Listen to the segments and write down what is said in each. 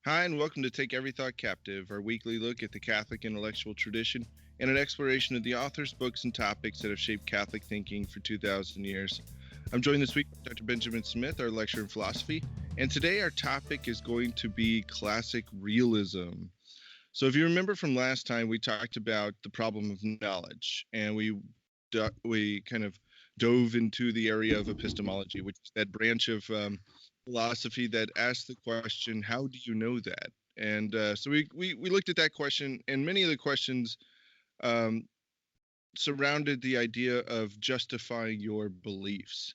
Hi, and welcome to Take Every Thought Captive, our weekly look at the Catholic intellectual tradition and an exploration of the authors, books, and topics that have shaped Catholic thinking for 2,000 years. I'm joined this week by Dr. Benjamin Smith, our lecturer in philosophy, and today our topic is going to be classic realism. So if you remember from last time, we talked about the problem of knowledge, and we kind of dove into the area of epistemology, which is that branch of philosophy that asks the question, how do you know that? And so we looked at that question, and many of the questions um, surrounded the idea of justifying your beliefs.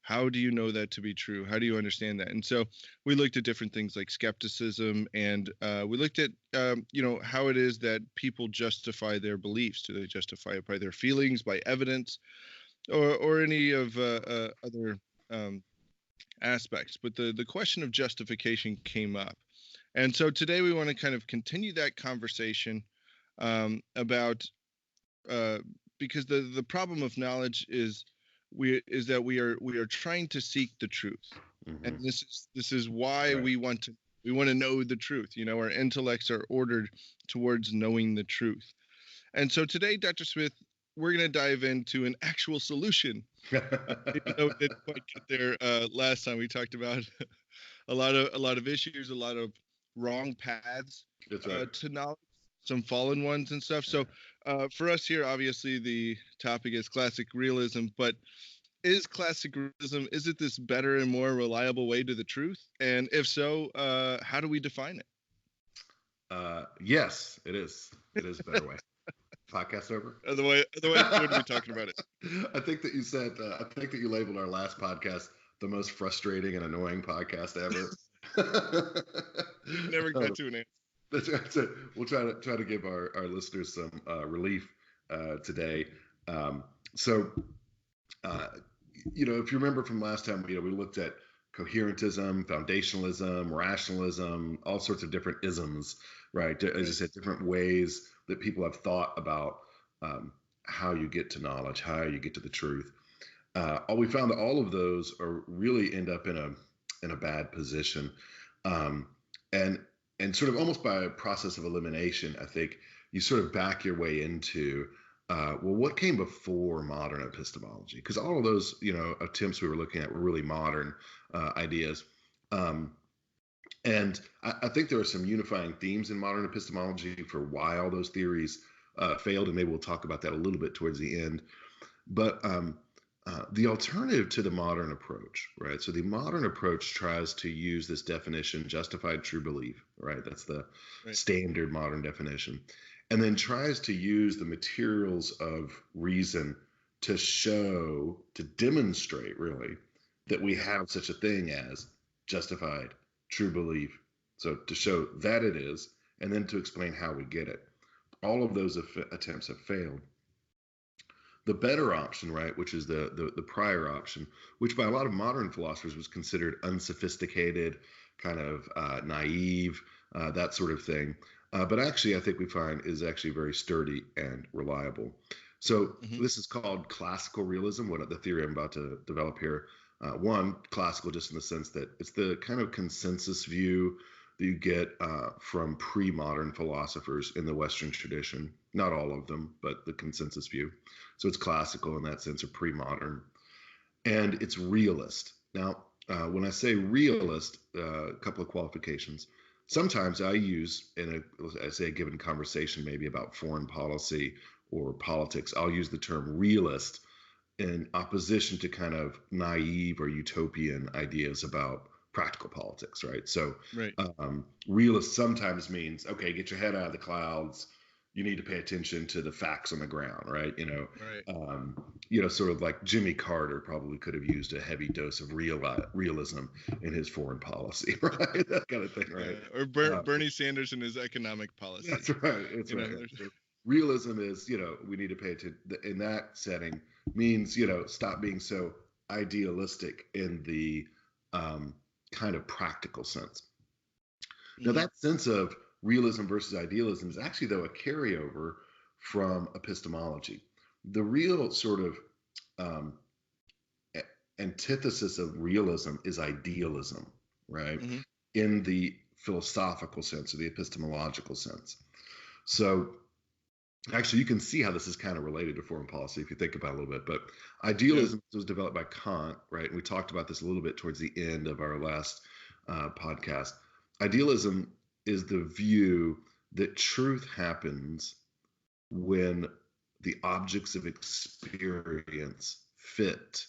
How do you know that to be true? How do you understand that? And so we looked at different things like skepticism, and we looked at how it is that people justify their beliefs. Do they justify it by their feelings, by evidence, or any of other aspects? But the question of justification came up, and so today we want to kind of continue that conversation about because the problem of knowledge is that we are trying to seek the truth, and this is why Right. we want to know the truth. Our intellects are ordered towards knowing the truth, and so today, Dr. Smith, we're going to dive into an actual solution. Even though we didn't quite get there last time, we talked about a lot of issues, a lot of wrong paths That's right. to knowledge, some fallen ones and stuff. So for us here, obviously the topic is classic realism, but is classic realism, is it this better and more reliable way to the truth? And if so, how do we define it? Yes, it is. It is a better way. Podcast over. Otherwise, we wouldn't be talking about it. I think that you said. I think that you labeled our last podcast the most frustrating and annoying podcast ever. We never got to an answer. That's right. So we'll try to give our listeners some relief today. Um, so uh, if you remember from last time, we looked at coherentism, foundationalism, rationalism, all sorts of different isms, right? As I said, different ways that people have thought about how you get to knowledge, how you get to the truth. We found that all of those are really end up in a bad position, um, and sort of almost by a process of elimination, I think you sort of back your way into what came before modern epistemology? Because all of those, attempts we were looking at were really modern ideas. And I think there are some unifying themes in modern epistemology for why all those theories failed, and maybe we'll talk about that a little bit towards the end. But the alternative to the modern approach, right? So the modern approach tries to use this definition, justified true belief, right? That's the standard modern definition, and then tries to use the materials of reason to demonstrate really that we have such a thing as justified true belief. So to show that it is, and then to explain how we get it. All of those attempts have failed. The better option, right, which is the prior option, which by a lot of modern philosophers was considered unsophisticated, kind of naive, that sort of thing. But actually, I think we find is actually very sturdy and reliable. So this is called classical realism, what the theory I'm about to develop here. One, classical just in the sense that it's the kind of consensus view that you get from pre-modern philosophers in the Western tradition. Not all of them, but the consensus view. So it's classical in that sense, or pre-modern. And it's realist. Now, when I say realist, a couple of qualifications. Sometimes I use, a given conversation, maybe about foreign policy or politics, I'll use the term realist in opposition to kind of naive or utopian ideas about practical politics, right? So realist sometimes means, okay, get your head out of the clouds. You need to pay attention to the facts on the ground, right? Sort of like Jimmy Carter probably could have used a heavy dose of realism in his foreign policy, right? That kind of thing, right? Or Bernie Sanders and his economic policy. That's right. That's right. So realism is, we need to pay attention in that setting means, stop being so idealistic in the kind of practical sense. Now, that sense of realism versus idealism is actually, though, a carryover from epistemology. The real sort of antithesis of realism is idealism, right? In the philosophical sense or the epistemological sense. So actually, you can see how this is kind of related to foreign policy if you think about it a little bit. But idealism was developed by Kant, right? And we talked about this a little bit towards the end of our last podcast. Idealism is the view that truth happens when the objects of experience fit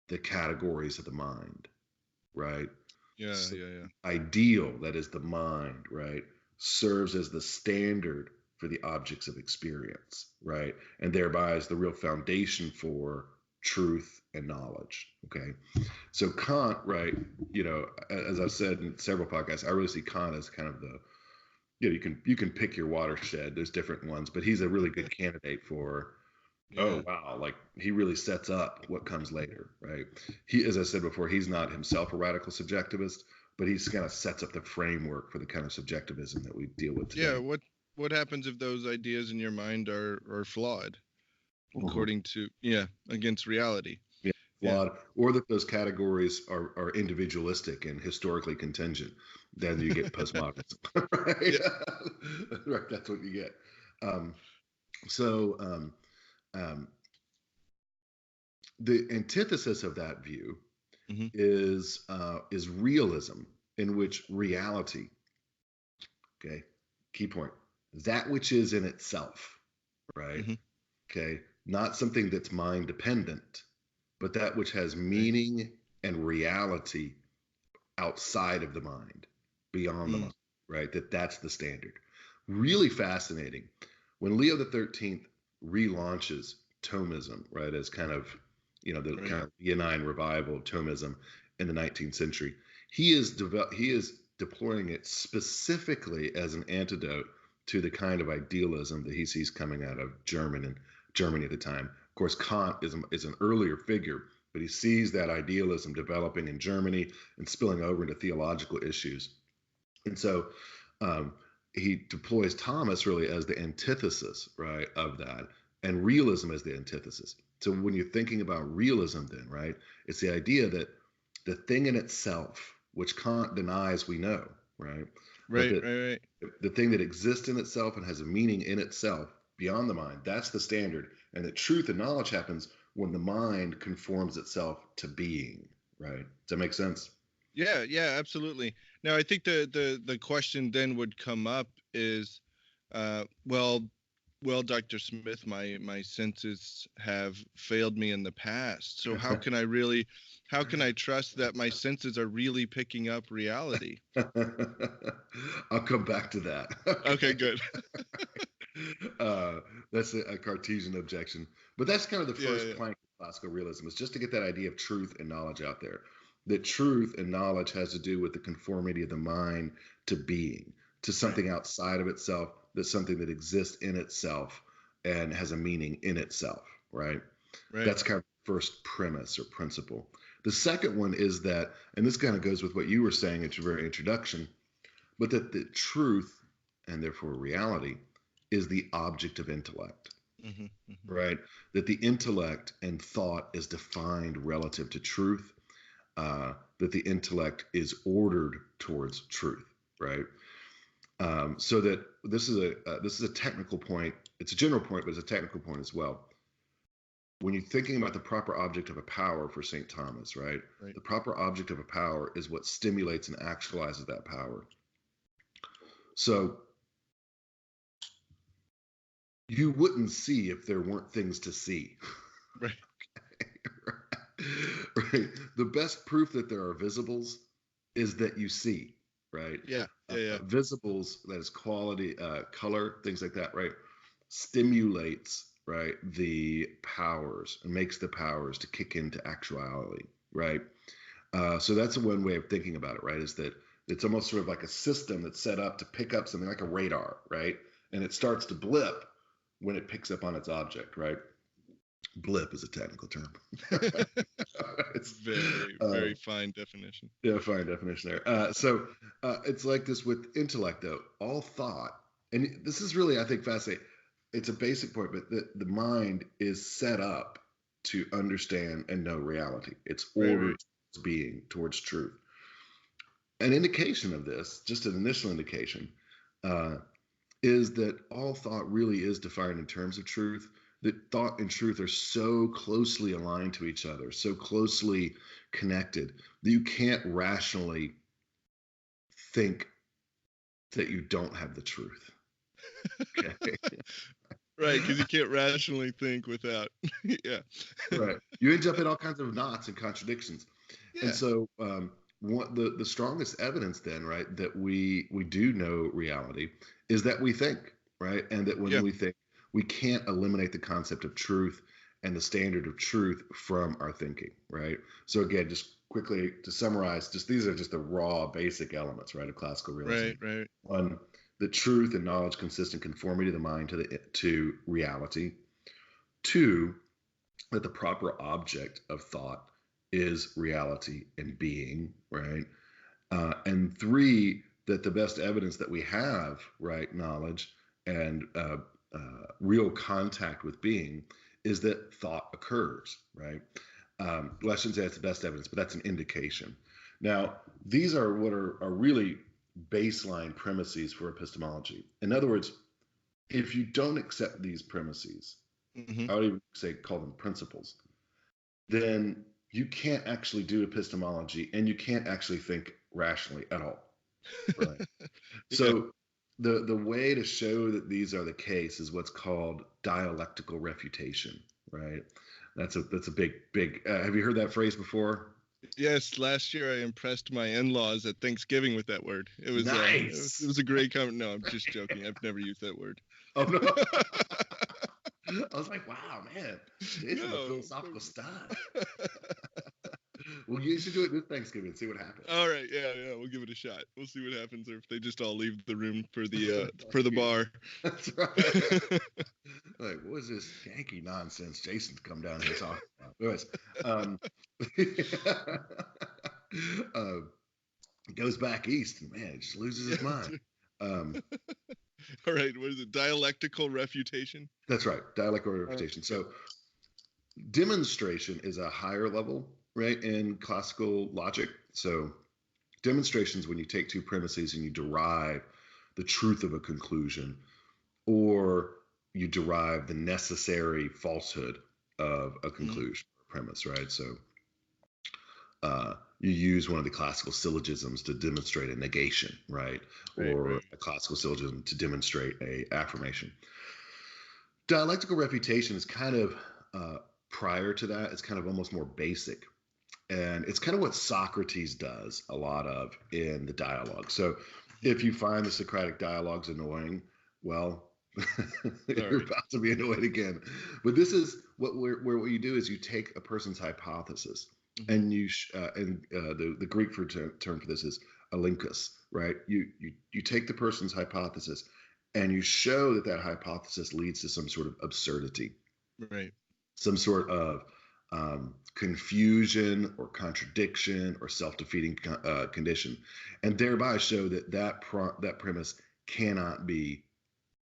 the categories of the mind, right? So ideal, that is the mind, right, serves as the standard for the objects of experience, right? And thereby is the real foundation for truth and knowledge, okay? So Kant, right, as I've said in several podcasts, I really see Kant as kind of the, you can pick your watershed. There's different ones, but he's a really good candidate for, oh wow, like he really sets up what comes later, right? He, as I said before, he's not himself a radical subjectivist, but he's kind of sets up the framework for the kind of subjectivism that we deal with today. Yeah, what happens if those ideas in your mind are flawed, according to against reality? Yeah, flawed, or that those categories are individualistic and historically contingent. Then you get postmodernism, right? Right, that's what you get. The antithesis of that view is realism, in which reality, okay, key point, that which is in itself, right? Okay, not something that's mind dependent, but that which has meaning and reality outside of the mind, beyond the mind, right? That's the standard. Really fascinating. When Leo XIII relaunches Thomism, right, as kind of, kind of Leonine revival of Thomism in the 19th century, he is deploying it specifically as an antidote to the kind of idealism that he sees coming out of Germany at the time. Of course, Kant is an earlier figure, but he sees that idealism developing in Germany and spilling over into theological issues. And so he deploys Thomas really as the antithesis, right, of that, and realism as the antithesis. So when you're thinking about realism, then, right, it's the idea that the thing in itself, which Kant denies we know, right? Right. The thing that exists in itself and has a meaning in itself beyond the mind, that's the standard. And that truth and knowledge happens when the mind conforms itself to being, right? Does that make sense? Yeah, absolutely. Now, I think the question then would come up is, well, Dr. Smith, my senses have failed me in the past. So how can I trust that my senses are really picking up reality? I'll come back to that. Okay, good. That's a Cartesian objection. But that's kind of the first plank of classical realism, is just to get that idea of truth and knowledge out there. That truth and knowledge has to do with the conformity of the mind to being, to something outside of itself, that's something that exists in itself and has a meaning in itself, right? That's kind of the first premise or principle. The second one is that, and this kind of goes with what you were saying at your very introduction, but that the truth, and therefore reality, is the object of intellect, right? That the intellect and thought is defined relative to truth, that the intellect is ordered towards truth, right? So that this is a technical point. It's a general point, but it's a technical point as well. When you're thinking about the proper object of a power for St. Thomas, right? The proper object of a power is what stimulates and actualizes that power. So you wouldn't see if there weren't things to see. Right. Right. The best proof that there are visibles is that you see, right? Visibles, that is quality, color, things like that, right? Stimulates, right, the powers and makes the powers to kick into actuality, right? So that's one way of thinking about it, right? Is that it's almost sort of like a system that's set up to pick up something like a radar, right? And it starts to blip when it picks up on its object, right? Blip is a technical term. It's very fine definition. Yeah, fine definition there. So it's like this with intellect, though. All thought, and this is really, I think, fascinating. It's a basic point, but the mind is set up to understand and know reality. It's ordered towards being, towards truth. An indication of this, just an initial indication, uh, is that all thought really is defined in terms of truth, that thought and truth are so closely aligned to each other, so closely connected, that you can't rationally think that you don't have the truth. Okay. Right, because you can't rationally think without. Yeah. Right. You end up in all kinds of knots and contradictions. And Yeah. so what the strongest evidence then, right, that we do know reality is that we think, right? And that when Yeah. we think, we can't eliminate the concept of truth and the standard of truth from our thinking, right? So again, just quickly to summarize, just these are just the raw basic elements, right, of classical realism. Right. Right. One, the truth and knowledge consist in conformity of the mind to reality. Two, that the proper object of thought is reality and being, right? And three, that the best evidence that we have, right, knowledge and real contact with being, is that thought occurs, right? Well, I shouldn't say that's the best evidence, but that's an indication. Now, these are what are really baseline premises for epistemology. In other words, if you don't accept these premises, Mm-hmm. I would even say call them principles, then you can't actually do epistemology and you can't actually think rationally at all. Right. Yeah. So the way to show that these are the case is what's called dialectical refutation, right? That's a big. Have you heard that phrase before? Yes. Last year, I impressed my in-laws at Thanksgiving with that word. It was Nice. it was a great comment. No, I'm just joking. I've never used that word. Oh no. I was like, wow, man, Jason's a No. philosophical stud. Well, you should do it this Thanksgiving and see what happens. All right. Yeah. Yeah. We'll give it a shot. We'll see what happens, or if they just all leave the room for the bar. That's right. Like, what is this Yankee nonsense Jason's come down here talking about? Anyways, goes back east and man, just loses his mind. All right. What is it? Dialectical refutation? That's right, dialectical refutation. So demonstration is a higher level, right, in classical logic. So demonstrations when you take two premises and you derive the truth of a conclusion, or you derive the necessary falsehood of a conclusion or premise, right? So you use one of the classical syllogisms to demonstrate a negation, right? Or a classical syllogism to demonstrate a affirmation. Dialectical refutation is kind of prior to that. It's kind of almost more basic. And it's kind of what Socrates does a lot of in the dialogue. So if you find the Socratic dialogues annoying, well, you're about to be annoyed again. But this is what you do is you take a person's hypothesis, and you the Greek term for this is alinkus, right? You take the person's hypothesis and you show that that hypothesis leads to some sort of absurdity, Right. some sort of confusion or contradiction or self-defeating condition, and thereby show that that premise cannot be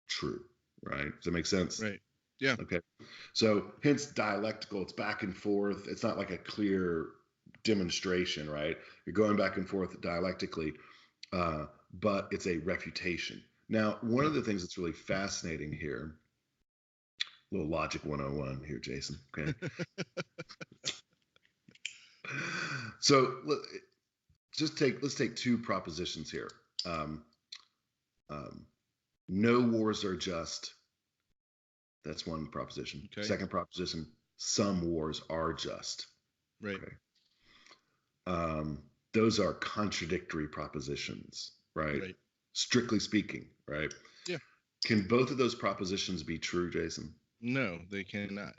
true. Right? Does that make sense? Right. Yeah. Okay. So hence dialectical. It's back and forth. It's not like a clear demonstration, right? You're going back and forth dialectically, but it's a refutation. Now, one of the things that's really fascinating here, little logic 101 here, Jason. Okay. So let's take two propositions here. No wars are just. That's one proposition. Okay. Second proposition, some wars are just. Right. Okay. Those are contradictory propositions, right? Strictly speaking, right? Yeah. Can both of those propositions be true, Jason? No, they cannot.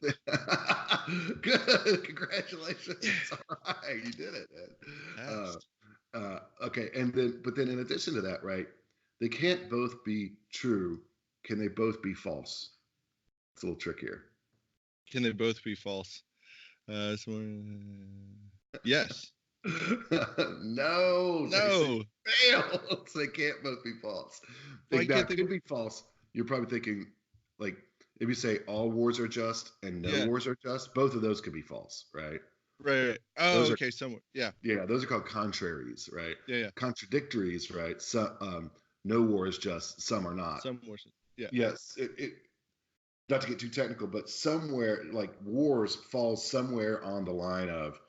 Good. Congratulations. All right. You did it. Okay. But then in addition to that, right, they can't both be true. Can they both be false? It's a little trickier. Can they both be false? Yes. No. Fails. They can't both be false. They could be false. You're probably thinking, like, if you say all wars are just and no wars are just, both of those could be false, right? Right. Oh, Those are, okay. Somewhere. Yeah. yeah, those are called contraries, right? Yeah. Yeah. Contradictories, right? So, no war is just, some are not. Some more. Yeah. Yes, not to get too technical, but somewhere like wars falls somewhere on the line of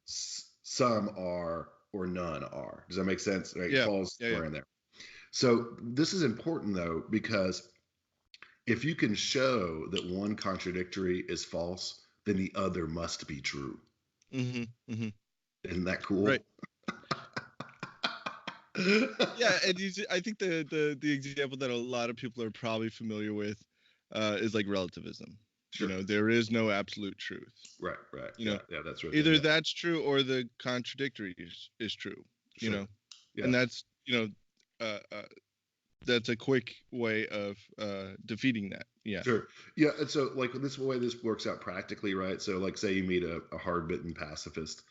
some are or none are. Does that make sense? Right? It Yeah. falls Yeah. Yeah. somewhere in there. So this is important though, because if you can show that one contradictory is false, then the other must be true. Mm-hmm. Mm-hmm. Isn't that Right. cool? Yeah, and I think the example that a lot of people are probably familiar with is like relativism. Sure. There is no absolute truth. Right. Yeah, that's right. either that's true or the contradictory is true. Sure. Yeah. And that's uh, uh, that's a quick way of defeating that. Yeah. Sure. Yeah. And so, like, this way this works out practically, right? So, like, say you meet a hard-bitten pacifist,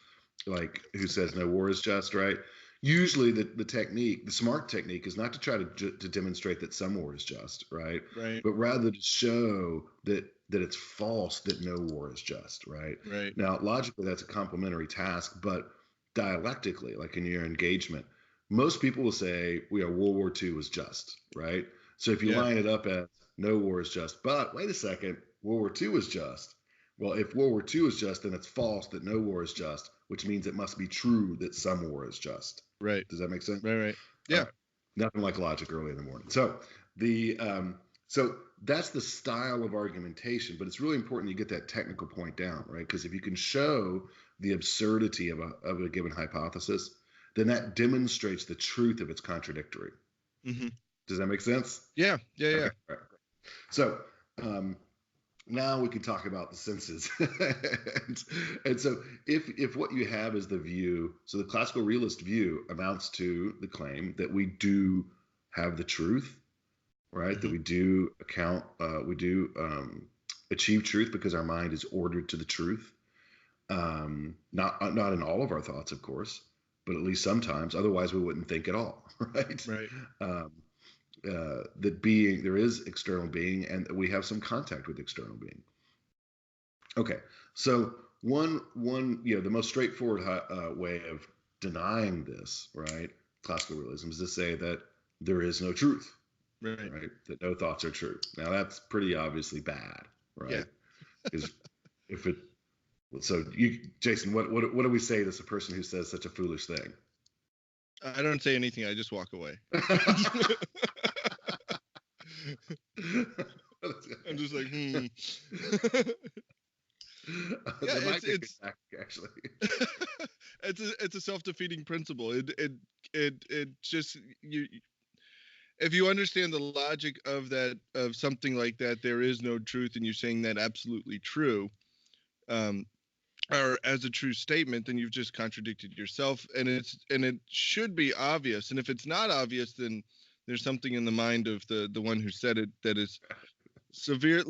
like, who says no war is just, right? Usually, the smart technique, is not to try to demonstrate that some war is just, right? Right. But rather to show that it's false that no war is just, right? Right. Now, logically, that's a complementary task, but dialectically, like in your engagement, most people will say, World War II was just, right? So if you line it up as no war is just, but wait a second, World War II was just. Well, if World War II is just, then it's false that no war is just, which means it must be true that some war is just. Right. Does that make sense? Right. Yeah. Right. Nothing like logic early in the morning. So so that's the style of argumentation, but it's really important you get that technical point down, right? Because if you can show the absurdity of a given hypothesis, then that demonstrates the truth of its contradictory. Mm-hmm. Does that make sense? Yeah. Okay. Right. So now we can talk about the senses. and so if what you have is the view, so the classical realist view amounts to the claim that we do have the truth, right? Mm-hmm. That we do achieve truth because our mind is ordered to the truth. Not in all of our thoughts, of course, but at least sometimes. Otherwise, we wouldn't think at all, right? Right. That being, there is external being, and we have some contact with external being. Okay, so one the most straightforward way of denying this, right, classical realism, is to say that there is no truth, right? That no thoughts are true. Now that's pretty obviously bad, right? Because Jason, what do we say to a person who says such a foolish thing? I don't say anything. I just walk away. I'm just like, Yeah, it's actually. It's a self-defeating principle. It just if you understand the logic of something like that, there is no truth, and you're saying that absolutely true, or as a true statement, then you've just contradicted yourself, and it should be obvious. And if it's not obvious, then there's something in the mind of the one who said it that is severe.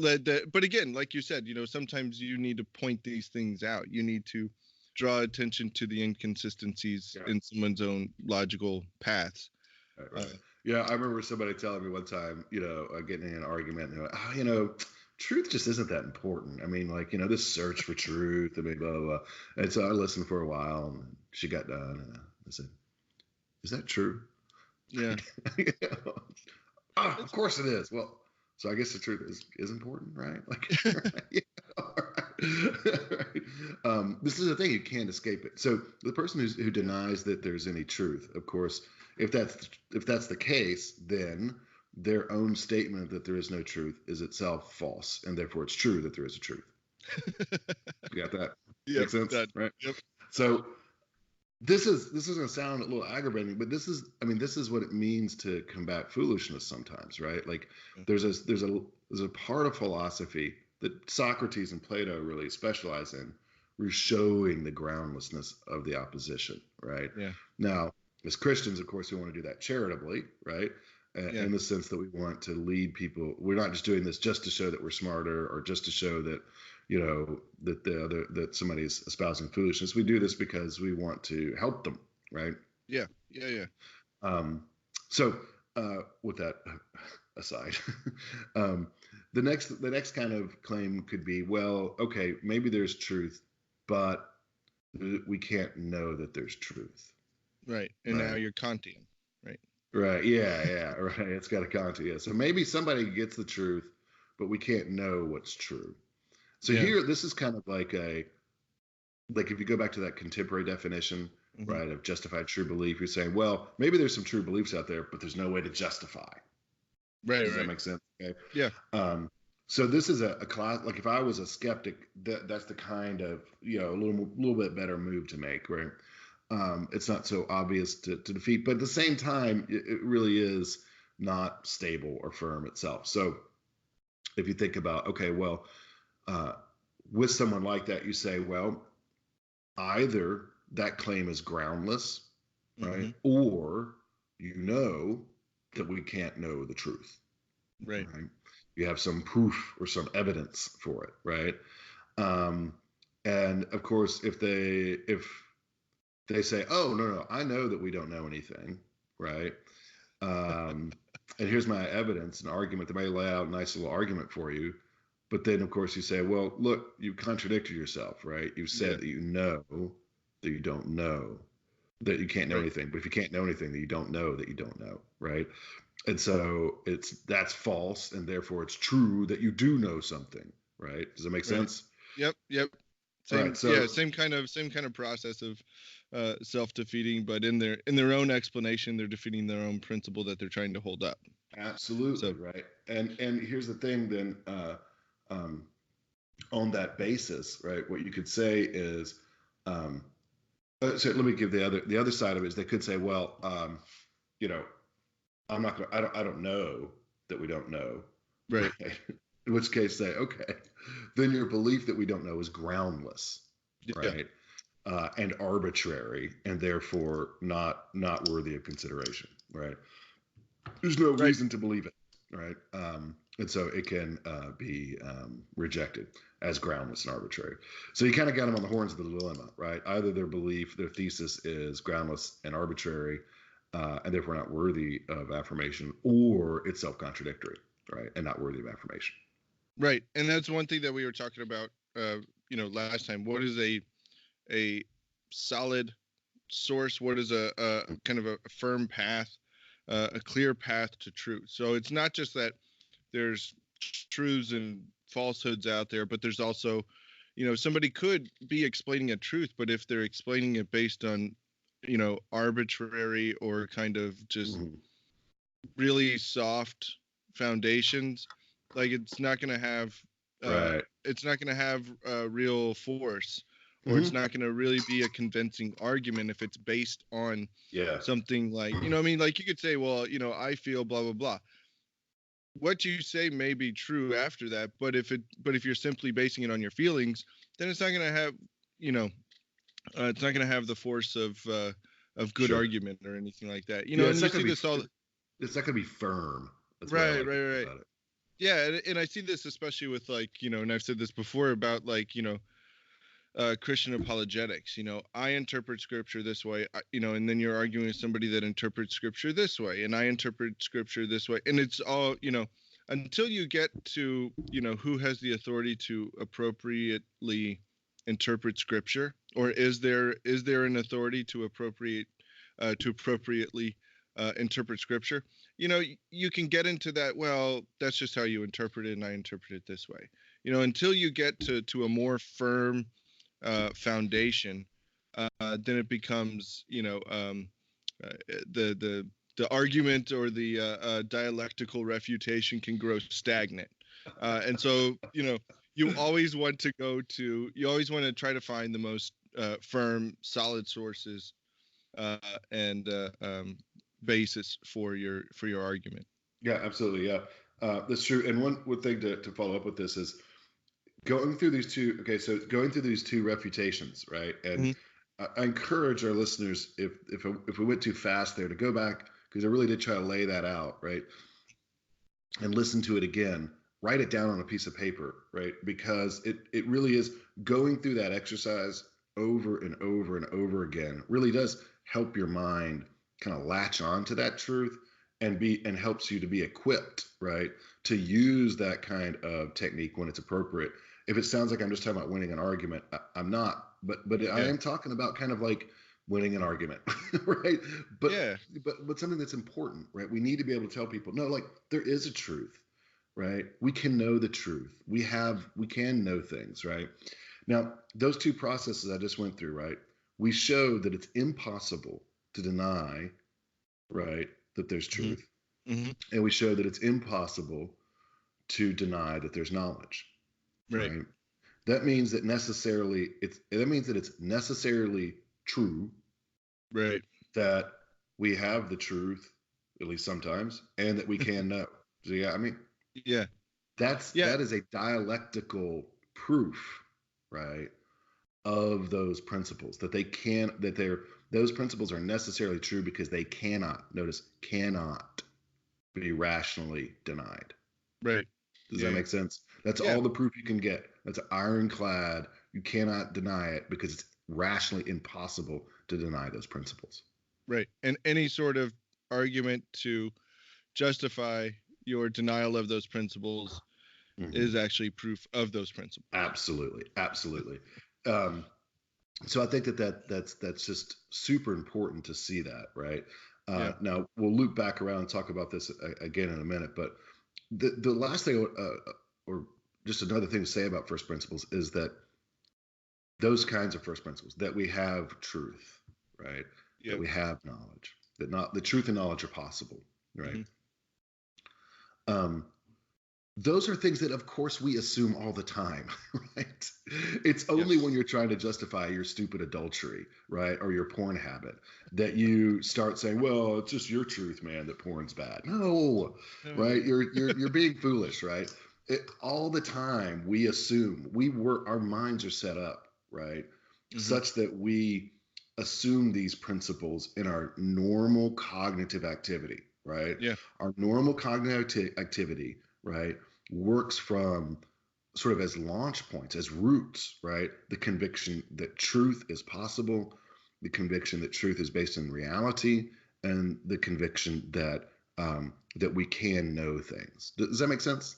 But again, like you said, sometimes you need to point these things out. You need to draw attention to the inconsistencies in someone's own logical paths. Right. Yeah, I remember somebody telling me one time, getting in an argument, and they're like, truth just isn't that important. I mean, like, this search for truth, I mean, blah, blah, blah. And so I listened for a while, and she got done, and I said, is that true? Yeah. Of course it is. Well, so I guess the truth is important, right? Like, right. This is the thing, you can't escape it. So the person who denies that there's any truth, of course, if that's the case, then their own statement that there is no truth is itself false, and therefore it's true that there is a truth. You got that? Yeah. Makes sense, right? Yep. So this is going to sound a little aggravating, but this is what it means to combat foolishness sometimes, right? Like there's a part of philosophy that Socrates and Plato really specialize in, showing the groundlessness of the opposition, right? Yeah. Now, as Christians, of course, we want to do that charitably, right? In the sense that we want to lead people. We're not just doing this just to show that we're smarter, or just to show that, that somebody is espousing foolishness. We do this because we want to help them, right? Yeah. So with that aside, the next kind of claim could be, well, okay, maybe there's truth, but we can't know that there's truth. Right. And now Right. you're Kantian. Right. Right. Yeah. Right. It's got a content. Yeah. So maybe somebody gets the truth, but we can't know what's true. So Yeah. here, this is kind of like if you go back to that contemporary definition, Hmm. right, of justified true belief, you're saying, well, maybe there's some true beliefs out there, but there's no way to justify. Right. Does that Right. make sense? Okay. Yeah. Um, so this is a class. Like if I was a skeptic, that's the kind of a little bit better move to make, right? It's not so obvious to defeat, but at the same time, it really is not stable or firm itself. So if you think about, okay, well, uh, with someone like that, you say, well, either that claim is groundless, right, Hmm. or you know that we can't know the truth, Right. right? You have some proof or some evidence for it, right? Um, and of course, if they say, "Oh no, I know that we don't know anything," right? Um, and here's my evidence, an argument. They may lay out a nice little argument for you, but then of course you say, "Well, look, you contradicted yourself, right? You've Yeah. said that you know that you don't know, that you can't know Right. anything. But if you can't know anything, that you don't know that you don't know, right? And so that's false, and therefore it's true that you do know something, right? Does that make Right. sense? Yep. Yep. All right. Same. Yeah. So Same kind of process of self-defeating, but in their own explanation, they're defeating their own principle that they're trying to hold up. absolutely So. right. And here's the thing. Then um, on that basis, right? What you could say is, um, so let me give the other side of it is they could say, well, you know, I'm not going. I don't know that we don't know, Right. right? In which case, say, okay, then your belief that we don't know is groundless, Yeah. right? And arbitrary, and therefore not worthy of consideration, right? There's no Right. reason to believe it, right? And so it can be rejected as groundless and arbitrary. So you kind of got them on the horns of the dilemma, right? Either their belief, their thesis is groundless and arbitrary, and therefore not worthy of affirmation, or it's self-contradictory, right, and not worthy of affirmation. Right. And that's one thing that we were talking about. Last time. What is a solid source? What is a kind of a firm path, a clear path to truth? So it's not just that there's truths and falsehoods out there, but there's also, somebody could be explaining a truth, but if they're explaining it based on, arbitrary or kind of just Mm-hmm. really soft foundations, like Right. it's not going to have real force, or it's Mm-hmm. not going to really be a convincing argument if it's based on Yeah. something like, what I mean, like you could say, well, I feel blah blah blah. What you say may be true after that, but if you're simply basing it on your feelings, then it's not going to have, you know it's not going to have the force of good Sure. argument or anything like that. Yeah. And you see this all. It's not gonna be firm. That's what I Right, like right, right. about it. Yeah, and I see this especially with, like, and I've said this before about, like, Christian apologetics. I interpret scripture this way, and then you're arguing with somebody that interprets scripture this way, and I interpret scripture this way, and it's all, until you get to, who has the authority to appropriately interpret scripture, or is there an authority to appropriately interpret scripture. You can get into that. Well, that's just how you interpret it, and I interpret it this way. Until you get to a more firm foundation, then it becomes, uh, the argument or the dialectical refutation can grow stagnant, and so you always want to try to find the most firm, solid sources, uh, and basis for your argument. Yeah, absolutely. Yeah, that's true. And one thing to follow up with this is going through these two. Okay, so going through these two refutations, right? And Hmm. I encourage our listeners, if we went too fast there, to go back because I really did try to lay that out, right? And listen to it again. Write it down on a piece of paper, right? Because it really is going through that exercise over and over and over again. Really does help your mind kind of latch on to that truth and helps you to be equipped, right, to use that kind of technique when it's appropriate. if it sounds like I'm just talking about winning an argument, I'm not. But I Yeah. am talking about kind of like winning an argument, right? But Yeah. but something that's important, right? We need to be able to tell people, no, like there is a truth, right? We can know the truth. We can know things, right? Now, those two processes I just went through, right? We show that it's impossible to deny, right, that there's Hmm. truth. Hmm. And we show that it's impossible to deny that there's knowledge, Right. right? That means that it's necessarily true Right. that we have the truth, at least sometimes, and that we can know. So yeah, I mean, Yeah. Yeah. that is a dialectical proof, right, of those principles that those principles are necessarily true because they cannot be rationally denied. Right. Does Yeah. that Yeah. make sense? That's Yeah. all the proof you can get. That's ironclad. You cannot deny it because it's rationally impossible to deny those principles. Right. And any sort of argument to justify your denial of those principles Hmm. is actually proof of those principles. Absolutely, absolutely. Um, so I think that's just super important to see that, right? Yeah. Now we'll loop back around and talk about this again in a minute, but the last thing, or just another thing to say about first principles is that those kinds of first principles, that we have truth, right? That Yeah. we have knowledge, that not the truth and knowledge are possible, right? Hmm. Um, those are things that, of course, we assume all the time, right? It's only when Yes. you're trying to justify your stupid adultery, right, or your porn habit, that you start saying, "Well, it's just your truth, man, that porn's bad." No, No. right? You're being foolish, right? All the time, we assume our minds are set up, right, Hmm. such that we assume these principles in our normal cognitive activity, right? Yeah. Our normal cognitive activity, right, works from sort of as launch points, as roots, right? The conviction that truth is possible, the conviction that truth is based in reality, and the conviction that we can know things. Does that make sense?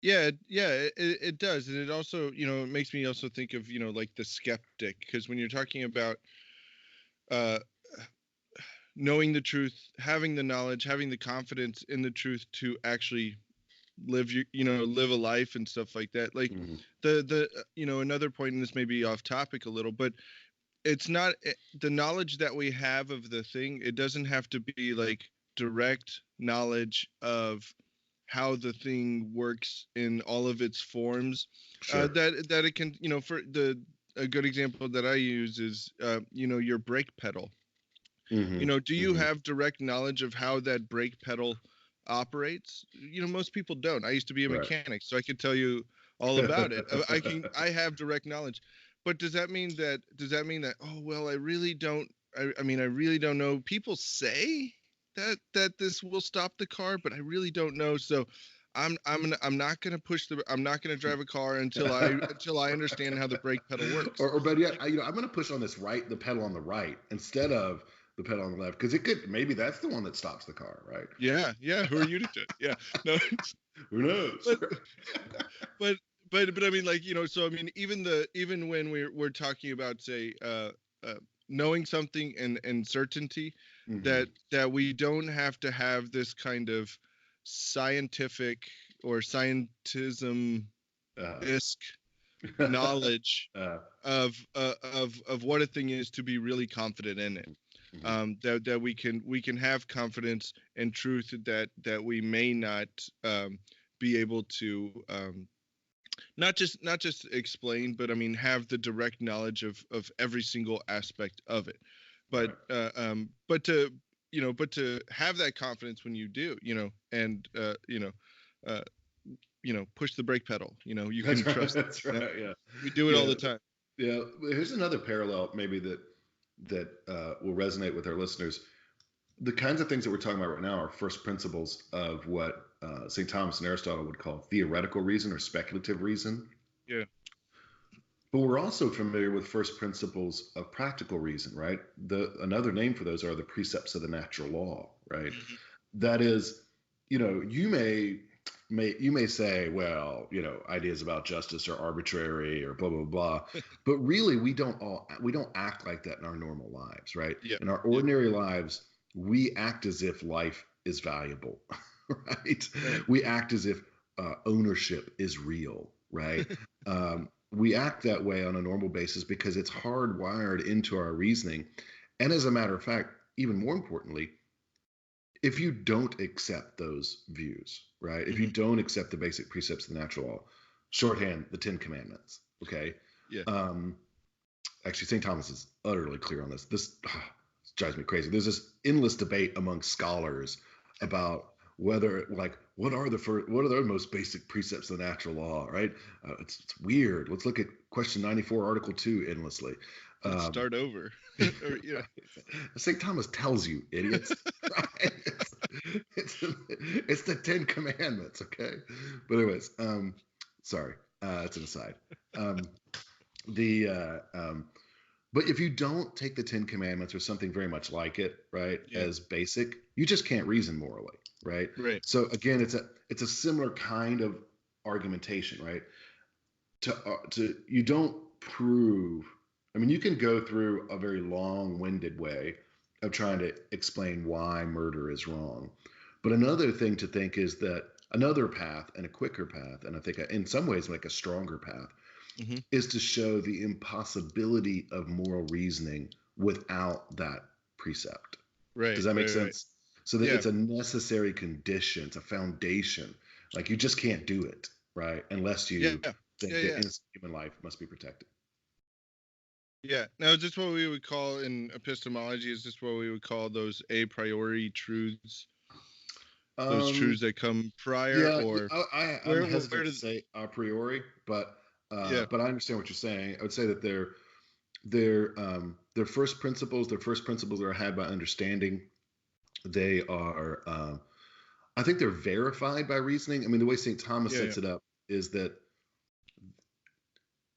Yeah. Yeah. It does. And it also, it makes me also think of, like the skeptic, because when you're talking about uh, knowing the truth, having the knowledge, having the confidence in the truth to actually live a life and stuff like that. Like Mm-hmm. another point, and this may be off topic a little, but it's not the knowledge that we have of the thing. It doesn't have to be like direct knowledge of how the thing works in all of its forms. Sure. That it can, for a good example that I use is, your brake pedal. Mm-hmm. Do you Mm-hmm. have direct knowledge of how that brake pedal operates? Most people don't. I used to be a Right. mechanic, so I could tell you all about it. I have direct knowledge. But does that mean that, oh well, I really don't, I mean, I really don't know. People say that this will stop the car, but I really don't know. So I'm not gonna drive a car until I understand how the brake pedal works. or better yet, I'm going to push on the pedal on the right instead of the pedal on the left because maybe that's the one that stops the car, right? Yeah, yeah. Who are you to judge? Yeah, no, Who knows? but but but I mean, like, so I mean, even when we're talking about, say, uh knowing something and certainty, Hmm. that we don't have to have this kind of scientific or scientism Uh, esque knowledge uh, of what a thing is to be really confident in it. mhm. That we can have confidence and truth that we may not be able to, not just explain, but I mean have the direct knowledge of every single aspect of it. But Right. to have that confidence when you do, and uh, push the brake pedal. You That's can right. trust. That's right. Yeah. We do it all Yeah. the time. Yeah. Here's another parallel, maybe that will resonate with our listeners. The kinds of things that we're talking about right now are first principles of what St. Thomas and Aristotle would call theoretical reason or speculative reason. Yeah. But we're also familiar with first principles of practical reason, right? Another name for those are the precepts of the natural law, right? Mhm. That is, you may say, well, ideas about justice are arbitrary or blah blah blah, but really we don't act like that in our normal lives, right? Yeah. In our Yeah. ordinary lives, we act as if life is valuable, right? Right. We act as if ownership is real, right? We act that way on a normal basis because it's hardwired into our reasoning. And as a matter of fact, even more importantly, if you don't accept those views, right? If you Hmm. don't accept the basic precepts of the natural law, shorthand, the Ten Commandments, okay? Yeah. Um, Actually, St. Thomas is utterly clear on this. This drives me crazy. There's this endless debate among scholars about whether, like, what are the most basic precepts of the natural law, right? It's weird. Let's look at question 94, Article 2 endlessly. Let's Um, start over. Or, St. Thomas tells you, idiots. Right? It's the Ten Commandments, okay? But anyways, sorry, it's an aside. Um, the But if you don't take the Ten Commandments or something very much like it, right, Yeah. as basic, you just can't reason morally, right? Right. So again, it's a similar kind of argumentation, right? To you don't prove. I mean, you can go through a very long-winded way of trying to explain why murder is wrong, but another thing to think is that another path and a quicker path, and I think in some ways like a stronger path, Hmm. is to show the impossibility of moral reasoning without that precept. Does Right. that make Right. Right. sense? So that Yeah. it's a necessary condition, it's a foundation. Like you just can't do it, right? Unless Yeah. you think Yeah. that Yeah. innocent human life must be protected. Yeah. Now, is this what we would call in epistemology? Is this what we would call those a priori truths? Those Um, truths that come prior, yeah, or I'm where hesitant to does? say a priori, Yeah. but I understand what you're saying. I would say that their first principles, are had by understanding. They are, I think they're verified by reasoning. I mean, the way St. Thomas Yeah. Yeah. sets it up is that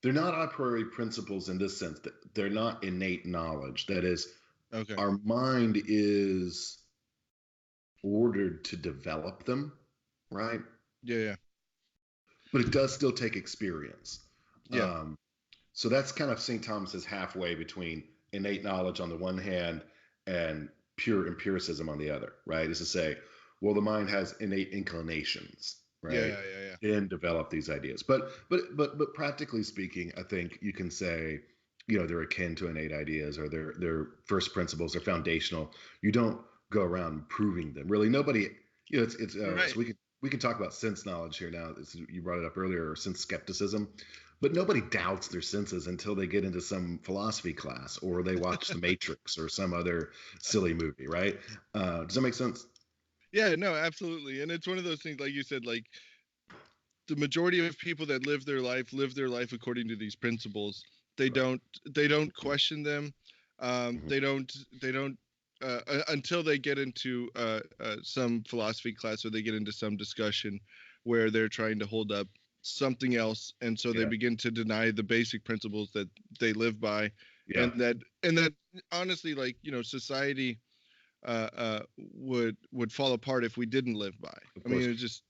they're not a priori principles in this sense, that they're not innate knowledge. That is, Okay. our mind is ordered to develop them, right? Yeah. Yeah. But it does still take experience. Yeah. Um, so that's kind of St. Thomas's halfway between innate knowledge on the one hand and pure empiricism on the other, right? Is to say, well, the mind has innate inclinations, Yeah. right, Yeah. Yeah. and develop these ideas. But practically speaking, I think you can say, they're akin to innate ideas, or they're first principles, they're foundational. You don't go around proving them. Really, nobody. It's Right. so we can talk about sense knowledge here now. You brought it up earlier, or sense skepticism. But nobody doubts their senses until they get into some philosophy class or they watch The Matrix or some other silly movie, right? Does that make sense? Yeah. No. Absolutely. And it's one of those things, like you said, like the majority of people that live their life according to these principles. They Right. don't. They don't question them. Hmm. They don't. They don't. Until they get into some philosophy class, or they get into some discussion where they're trying to hold up something else, and so they Yeah. begin to deny the basic principles that they live by, Yeah. and that honestly, like, society would fall apart if we didn't live by. Of I mean, course. it's just,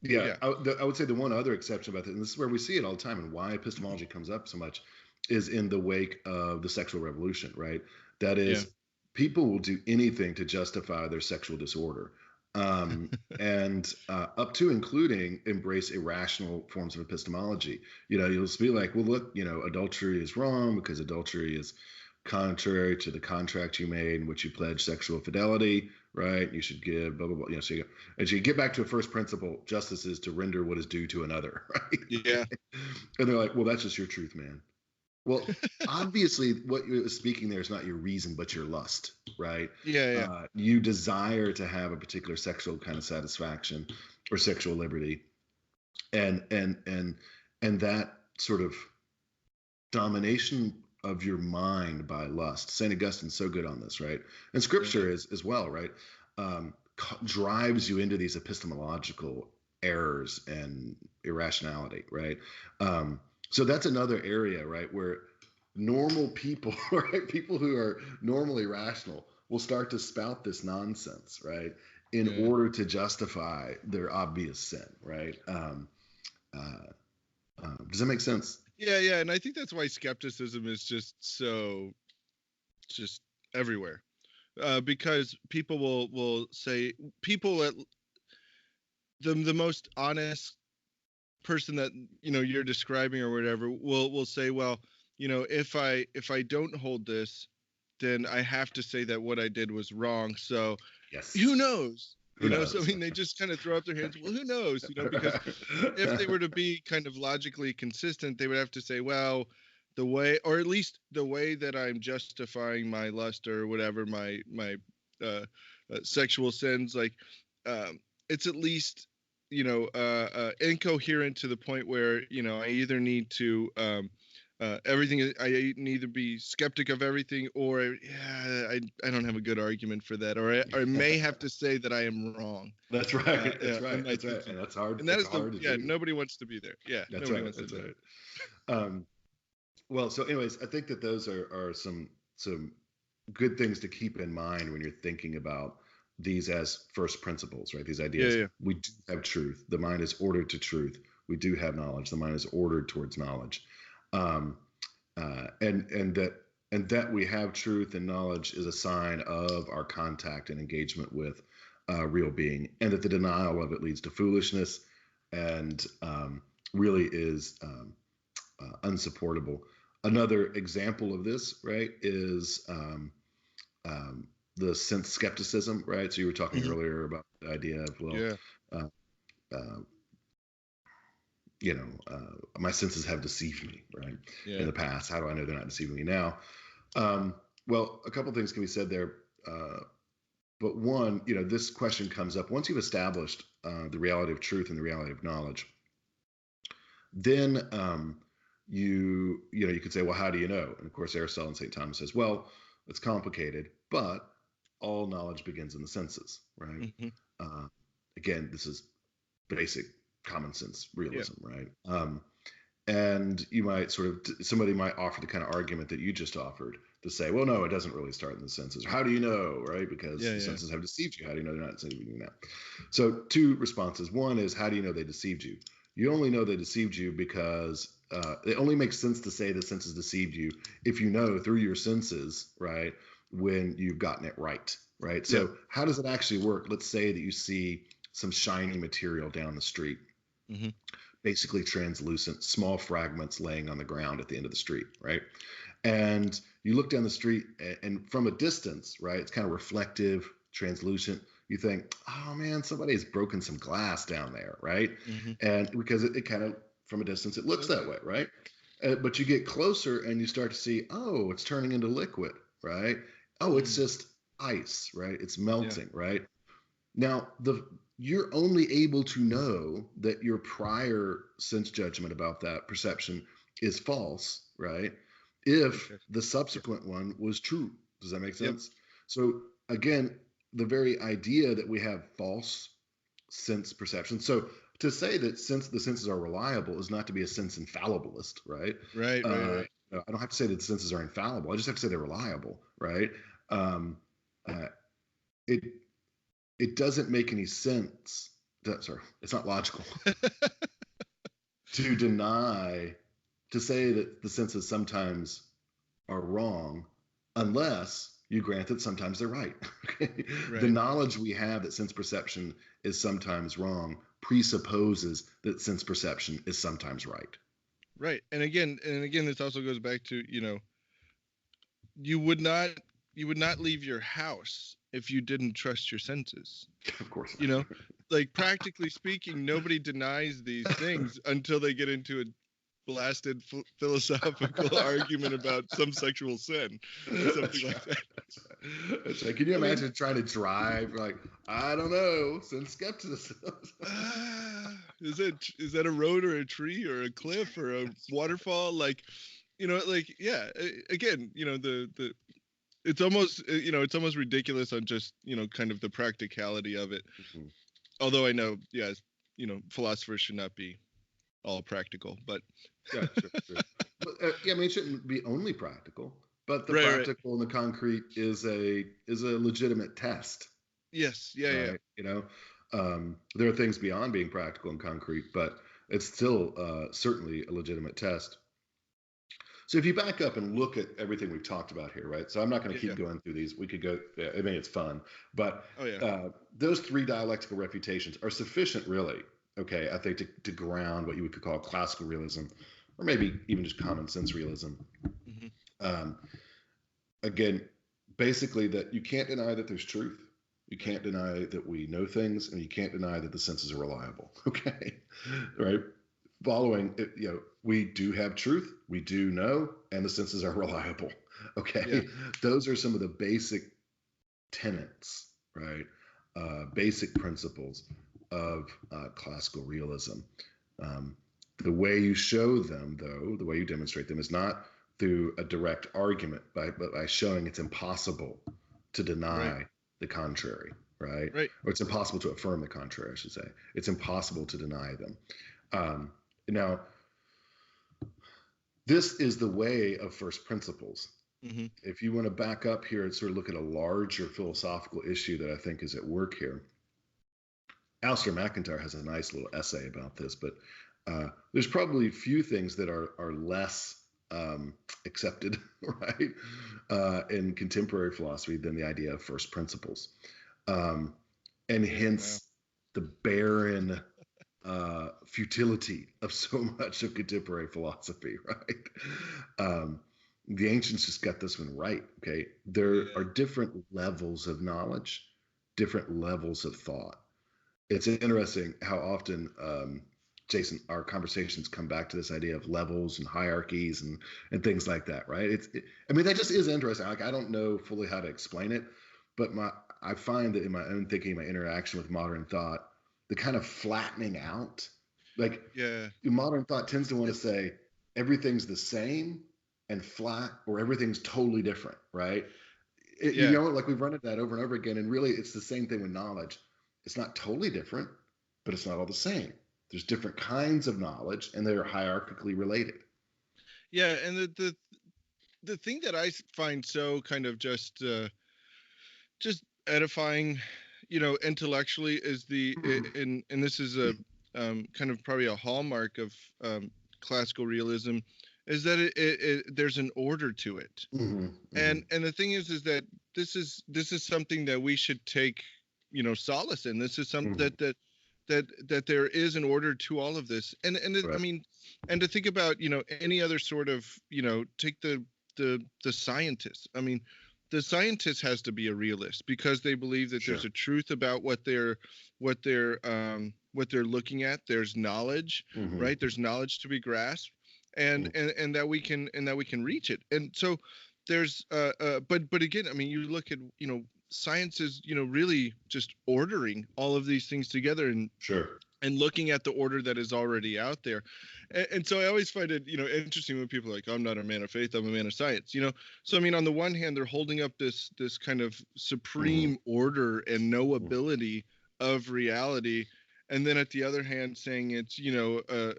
Yeah. yeah. I would say the one other exception about that, and this is where we see it all the time and why epistemology comes up so much, is in the wake of the sexual revolution, right? That Yeah. is, people will do anything to justify their sexual disorder. Um, and up to including embrace irrational forms of epistemology. You'll just be like, well, look, adultery is wrong because adultery is contrary to the contract you made in which you pledged sexual fidelity, right? You should give blah blah blah. So you get back to a first principle: justice is to render what is due to another, right? Yeah. And they're like, well, that's just your truth, man. Well, obviously, what you're speaking there is not your reason, but your lust, right? Yeah. Yeah. You desire to have a particular sexual kind of satisfaction or sexual liberty, and that sort of domination of your mind by lust. St. Augustine's so good on this, right? And Yeah. Scripture is as well, right? Drives you into these epistemological errors and irrationality, right? So that's another area, right, where normal people, right, people who are normally rational, will start to spout this nonsense, right? in order to justify their obvious sin, right? Does that make sense? Yeah, and I think that's why skepticism is just everywhere, because people will say, people at the most honest person that you're describing or whatever will say, well, if I don't hold this, then I have to say that what I did was wrong. So Yes. who knows? Who knows? So I mean, they just kind of throw up their hands. Well, who knows? Because if they were to be kind of logically consistent, they would have to say, well, the way, or at least the way that I'm justifying my lust or whatever, my sexual sins, like, it's at least incoherent to the point where I either need to everything. I need to be skeptic of everything, or I don't have a good argument for that, or I may have to say that I am wrong. That's right. That's right. That's right. And that's hard. And that is hard to do. nobody wants to be there. Yeah, that's nobody right. wants to do it. Well, so anyways, I think that those are some good things to keep in mind when you're thinking about these as first principles, right? These ideas. Yeah. We do have truth. The mind is ordered to truth. We do have knowledge. The mind is ordered towards knowledge. And that we have truth and knowledge is a sign of our contact and engagement with real being, and that the denial of it leads to foolishness and really is unsupportable. Another example of this, right, is the sense skepticism, right? So you were talking earlier about the idea of, my senses have deceived me, right? In the past. How do I know they're not deceiving me now? Well, a couple things can be said there. But one, this question comes up once you've established the reality of truth and the reality of knowledge. Then you could say, well, how do you know? And of course, Aristotle and St. Thomas says, well, it's complicated, but all knowledge begins in the senses, right? Again, this is basic common sense realism, right? And you might somebody might offer the kind of argument that you just offered to say, well, no, it doesn't really start in the senses. How do you know, right? Because the senses have deceived you. How do you know they're not deceiving you now? So two responses. One is, how do you know they deceived you? You only know they deceived you because it only makes sense to say the senses deceived you if you know through your senses, right, when you've gotten it right, right? So how does it actually work? Let's say that you see some shiny material down the street, basically translucent, small fragments laying on the ground at the end of the street, right? And you look down the street and from a distance, right, it's kind of reflective, translucent. You think, oh man, somebody's broken some glass down there, right? And because it kind of, from a distance, it looks that way, right? But you get closer and you start to see, oh, it's turning into liquid, right? Oh, it's just ice, right? It's melting, right? Now, you're only able to know that your prior sense judgment about that perception is false, right, if the subsequent one was true. Does that make sense? So again, the very idea that we have false sense perception. So to say that since the senses are reliable is not to be a sense infallibilist, right? Right. I don't have to say that the senses are infallible. I just have to say they're reliable, right? It doesn't make any sense. It's not logical to say that the senses sometimes are wrong unless you grant that sometimes they're right. The knowledge we have that sense perception is sometimes wrong presupposes that sense perception is sometimes right. Right. And again, this also goes back to, you would not leave your house if you didn't trust your senses. Of course. Like practically speaking, nobody denies these things until they get into a blasted philosophical argument about some sexual sin, something like that. That's right. Can you imagine trying to drive like, I don't know, sense skepticism? Is that a road or a tree or a cliff or a waterfall? Like, again, it's almost ridiculous on just, kind of the practicality of it. Although I know, philosophers should not be all practical, but sure. But, it shouldn't be only practical, but the practical and the concrete is a legitimate test. Yes. You know, there are things beyond being practical and concrete, but it's still certainly a legitimate test. So if you back up and look at everything we've talked about here, right? So I'm not going to keep Yeah. going through these. We could go. I mean, it's fun, but Oh yeah. those three dialectical refutations are sufficient, really. Okay, I think to ground what you would call classical realism, or maybe even just common sense realism. Hmm. Um, Again, basically that you can't deny that there's truth. You Right. can't deny that we know things, and you can't deny that the senses are reliable. Okay, right? Following it, we do have truth, we do know, and the senses are reliable. Yeah. Okay, those are some of the basic tenets, right? Basic principles of classical realism. Um, the way you show them, though, the way you demonstrate them, is not through a direct argument, but by showing it's impossible to Right. deny the contrary, right? Right. Or it's impossible to affirm the contrary, I should say. It's impossible to deny them. Now, this is the way of first principles. Hmm. If you want to back up here and sort of look at a larger philosophical issue that I think is at work here, Alistair McIntyre has a nice little essay about this, but there's probably few things that are less accepted, right, in contemporary philosophy than the idea of first principles, um, and Yeah. Wow. hence the barren futility of so much of contemporary philosophy, right? The ancients just got this one right. Okay, there Yeah. are different levels of knowledge, different levels of thought. It's interesting how often, Jason, our conversations come back to this idea of levels and hierarchies and things like that, right? I mean, that just is interesting. Like, I don't know fully how to explain it, but I find that in my own thinking, my interaction with modern thought, the kind of flattening out, like Yeah. modern thought tends to want to say everything's the same and flat, or everything's totally different, right? Yeah. Like we've run into that over and over again, and really it's the same thing with knowledge. It's not totally different, but it's not all the same. There's different kinds of knowledge, and they're hierarchically related. Yeah. And the thing that I find so kind of just edifying, intellectually, is and this is a kind of probably a hallmark of classical realism, is that there's an order to it. Mm-hmm, mm-hmm. And the thing is that this is something that we should take, solace in. This is something Mm-hmm. that there is an order to all of this. I Right. mean, and to think about, any other sort of, take the scientists. I mean, the scientist has to be a realist because they believe that Sure. there's a truth about what they're looking at. There's knowledge, Mm-hmm. right? There's knowledge to be grasped, and Mm-hmm. and that we can reach it. And so there's but again, I mean, you look at, science is, really just ordering all of these things together, Sure. and looking at the order that is already out there. And so I always find it, interesting when people are like, I'm not a man of faith, I'm a man of science. So I mean, on the one hand, they're holding up this kind of Mm-hmm. supreme order and Mm-hmm. knowability of reality, and then at the other hand saying it's, a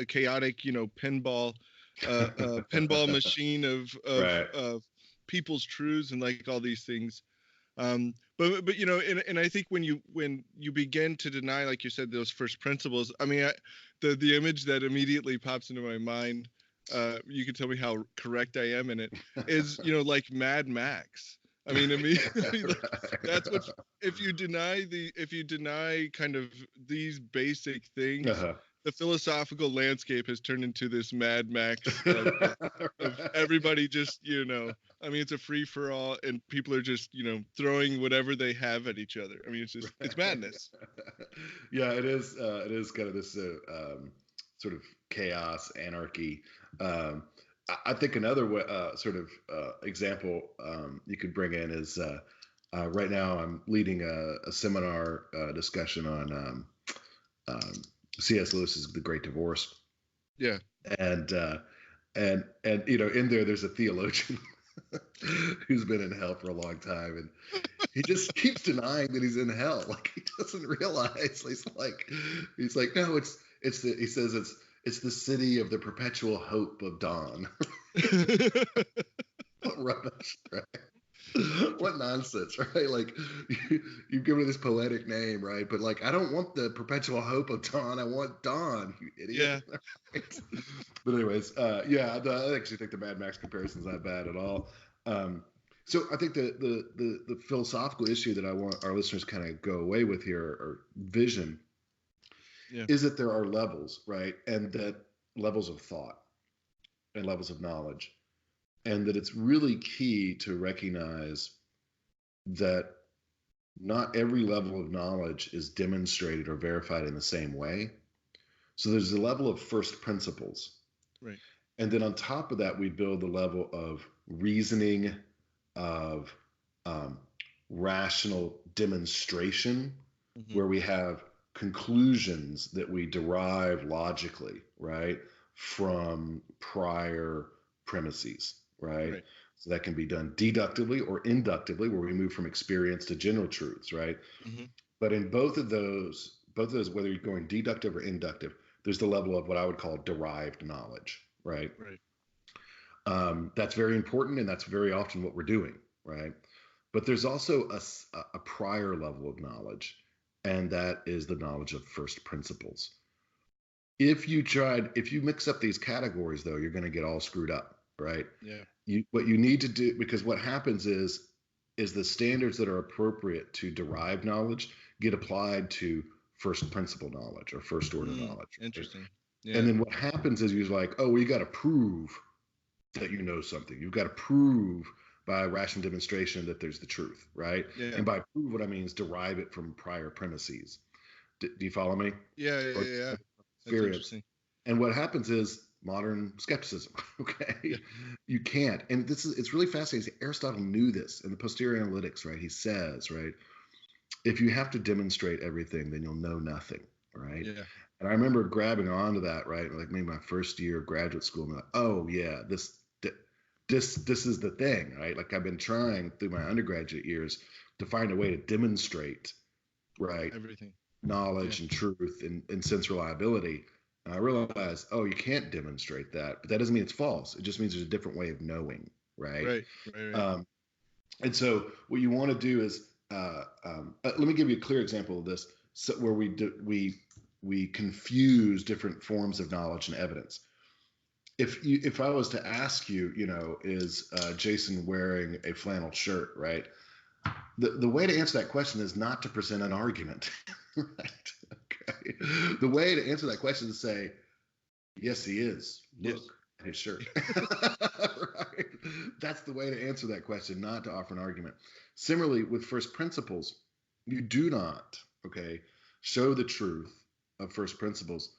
chaotic, pinball machine Right. of people's truths, and like all these things. But and I think when you begin to deny, like you said, those first principles, I mean, the image that immediately pops into my mind, you can tell me how correct I am in it, is, like Mad Max. I mean, immediately, like, that's what, if you deny kind of these basic things, Uh-huh. the philosophical landscape has turned into this Mad Max of everybody just, I mean, it's a free for all, and people are just, throwing whatever they have at each other. I mean, it's madness. Yeah, it is. It is kind of this sort of chaos, anarchy. I think another sort of example you could bring in is right now I'm leading a seminar discussion on um, C.S. Lewis's The Great Divorce, Yeah. and in there's a theologian who's been in hell for a long time, and he just keeps denying that he's in hell. Like, he doesn't realize. He's like, no, he says it's the city of the perpetual hope of dawn. What rubbish, right? What nonsense, right? Like you've given it this poetic name, right? But like, I don't want the perpetual hope of dawn. I want dawn, you Yeah. idiot. Right? But anyways, yeah, I actually think the Mad Max comparison is not bad at all. Um, so I think the philosophical issue that I want our listeners kind of go away with here, or vision, Yeah. is that there are levels, right? And that levels of thought and levels of knowledge, and that it's really key to recognize that not every level of knowledge is demonstrated or verified in the same way. So there's a level of first principles. Right. And then on top of that, we build the level of reasoning, of um, rational demonstration, Hmm. where we have conclusions that we derive logically, right, from prior premises, right? Right. So that can be done deductively or inductively, where we move from experience to general truths, right? Hmm. But in both of those, whether you're going deductive or inductive, there's the level of what I would call derived knowledge, right? Right. That's very important, and that's very often what we're doing, right? But there's also a prior level of knowledge, and that is the knowledge of first principles. If you mix up these categories, though, you're going to get all screwed up, right? Yeah. What you need to do, because what happens is the standards that are appropriate to derive knowledge get applied to first principle knowledge or first order knowledge, right? Interesting. And Yeah. then what happens is you're like, oh, well, you got to prove that you know something. You've got to prove by rational demonstration that there's the truth, right? Yeah. And by prove, what I mean is derive it from prior premises. Do you follow me? Yeah. Yeah. Or Yeah. That's experience. interesting. And what happens is modern skepticism. Okay, Yeah. you can't. And it's really fascinating. Aristotle knew this in the posterior analytics, right? He says, right, if you have to demonstrate everything, then you'll know nothing, right? Yeah. And I remember grabbing onto that, right? Like maybe my first year of graduate school, and like, oh yeah, this is the thing, right? Like I've been trying through my undergraduate years to find a way to demonstrate, right, Everything. Yeah. knowledge and truth and sense reliability. And I realized, oh, you can't demonstrate that, but that doesn't mean it's false. It just means there's a different way of knowing, right? Right. Right. Right. Um, and so what you want to do is, let me give you a clear example of this, so where we confuse different forms of knowledge and evidence. If I was to ask you, is Jason wearing a flannel shirt, right? The way to answer that question is not to present an argument, right? Okay. The way to answer that question is to say, yes, he is. Look Yes. at his shirt. Right? That's the way to answer that question, not to offer an argument. Similarly, with first principles, you do not, okay, show the truth of first principles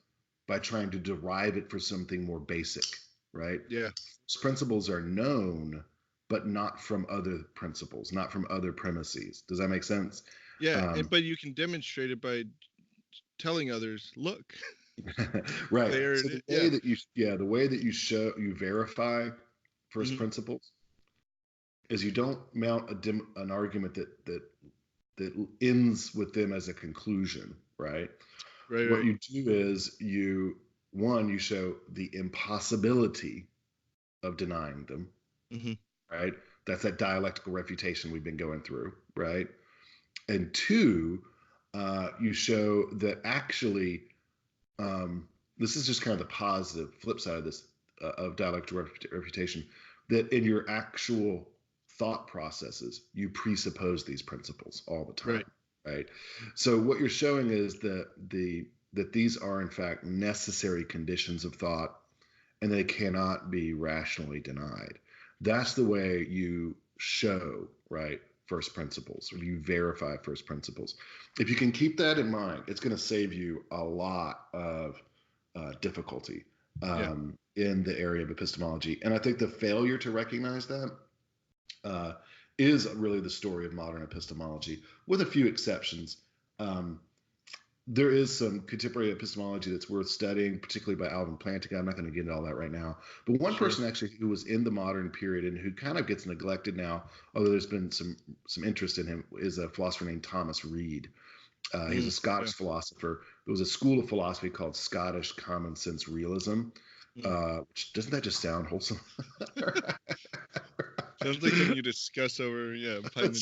by trying to derive it for something more basic, right? Yeah. First principles are known, but not from other principles, not from other premises. Does that make sense? Yeah. Um, But you can demonstrate it by telling others, look, right. there So it is. Yeah. the way that you verify first Hmm. principles is you don't mount an argument that ends with them as a conclusion, right? Right. What Right. you do is you show the impossibility of denying them, Hmm. right? That's that dialectical refutation we've been going through, right? And two, you show that actually, this is just kind of the positive flip side of this, of dialectical refutation, that in your actual thought processes, you presuppose these principles all the Right. time, right? So what you're showing is that these are in fact necessary conditions of thought, and they cannot be rationally denied. That's the way you show, right, first principles, or you verify first principles. If you can keep that in mind, it's going to save you a lot of difficulty Yeah. in the area of epistemology. And I think the failure to recognize that uh, is really the story of modern epistemology, with a few exceptions. Um, there is some contemporary epistemology that's worth studying, particularly by Alvin Plantinga. I'm not going to get into all that right now. But one Sure. person actually who was in the modern period and who kind of gets neglected now, although there's been some interest in him, is a philosopher named Thomas Reid. He's a Yeah. Scottish philosopher. There was a school of philosophy called Scottish Common Sense Realism. Mm. Which doesn't that just sound wholesome? Sounds like something you discuss over, pint.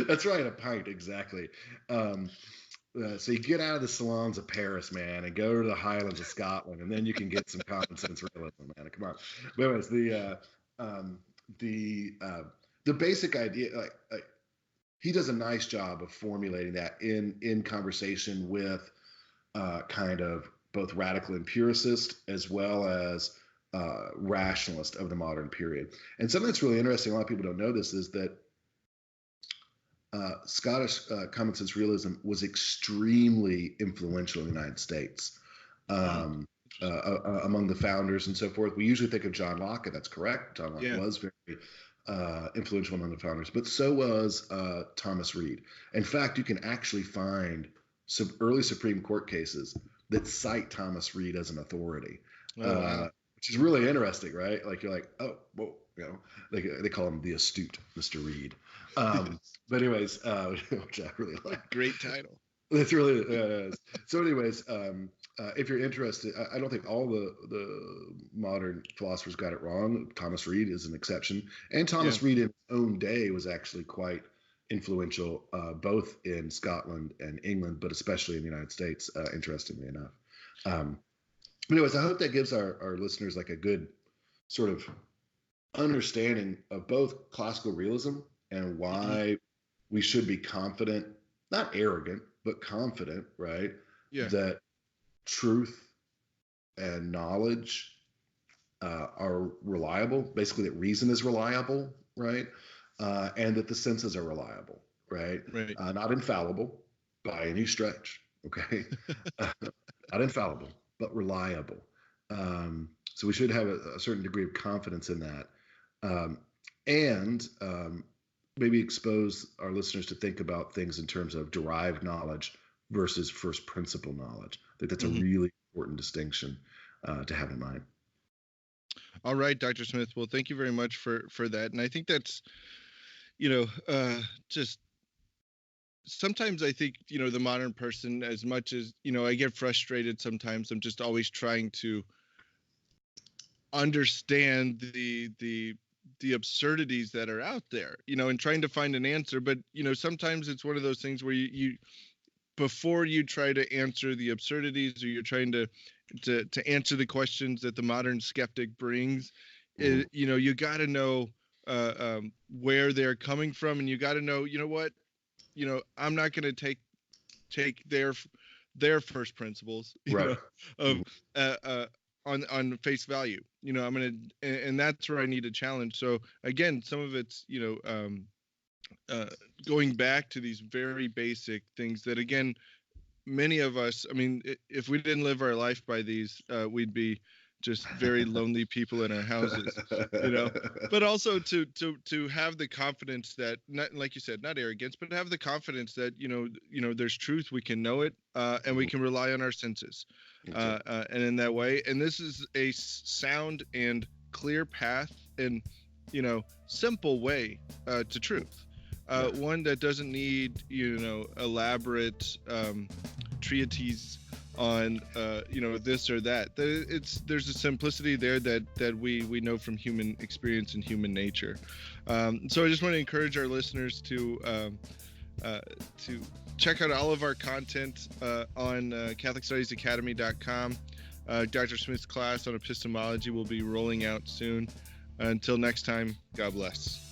That's right, a pint, exactly. So you get out of the salons of Paris, man, and go to the Highlands of Scotland, and then you can get some common sense realism, man. Come on. But anyways, the basic idea, like he does a nice job of formulating that in conversation with kind of both radical empiricist as well as rationalist of the modern period. And something that's really interesting, a lot of people don't know this, is that Scottish common sense realism was extremely influential in the United States among the founders and so forth. We usually think of John Locke, and that's correct. John Locke was very influential among the founders, but so was Thomas Reid. In fact, you can actually find some early Supreme Court cases that cite Thomas Reid as an authority, which is really interesting, right? Like you're like, oh, whoa, they call him the astute Mr. Reid. But anyways, which I really like. Great title. That's really so. Anyways, if you're interested, I don't think all the modern philosophers got it wrong. Thomas Reid is an exception, and Thomas Reid in his own day was actually quite influential, both in Scotland and England, but especially in the United States. Interestingly enough. But anyways, I hope that gives our listeners like a good sort of understanding of both classical realism and why we should be confident, not arrogant, but confident, right? That truth and knowledge are reliable, basically that reason is reliable, right? And that the senses are reliable, right? Not infallible by any stretch, okay? Not infallible, but reliable. So we should have a certain degree of confidence in that. And maybe expose our listeners to think about things in terms of derived knowledge versus first principle knowledge. I think that's a really important distinction to have in mind. All right, Dr. Smith. Well, thank you very much for that. And I think that's, just sometimes I think, the modern person, as much as, I get frustrated sometimes, I'm just always trying to understand the absurdities that are out there, and trying to find an answer. But, sometimes it's one of those things where you before you try to answer the absurdities, or you're trying to answer the questions that the modern skeptic brings, you got to know where they're coming from, and you got to know, I'm not going to take their first principles, on face value. I'm gonna, and that's where I need a challenge. So again, some of it's going back to these very basic things that, again, many of us, I mean, if we didn't live our life by these, we'd be just very lonely people in our houses, but also to have the confidence that, not, like you said, not arrogance, but have the confidence that, there's truth, we can know it, and we can rely on our senses, and in that way. And this is a sound and clear path and, simple way to truth. One that doesn't need, elaborate treatises on, this or that. There's a simplicity there that we know from human experience and human nature. So I just want to encourage our listeners to check out all of our content on CatholicStudiesAcademy.com. Dr. Smith's class on epistemology will be rolling out soon. Until next time, God bless.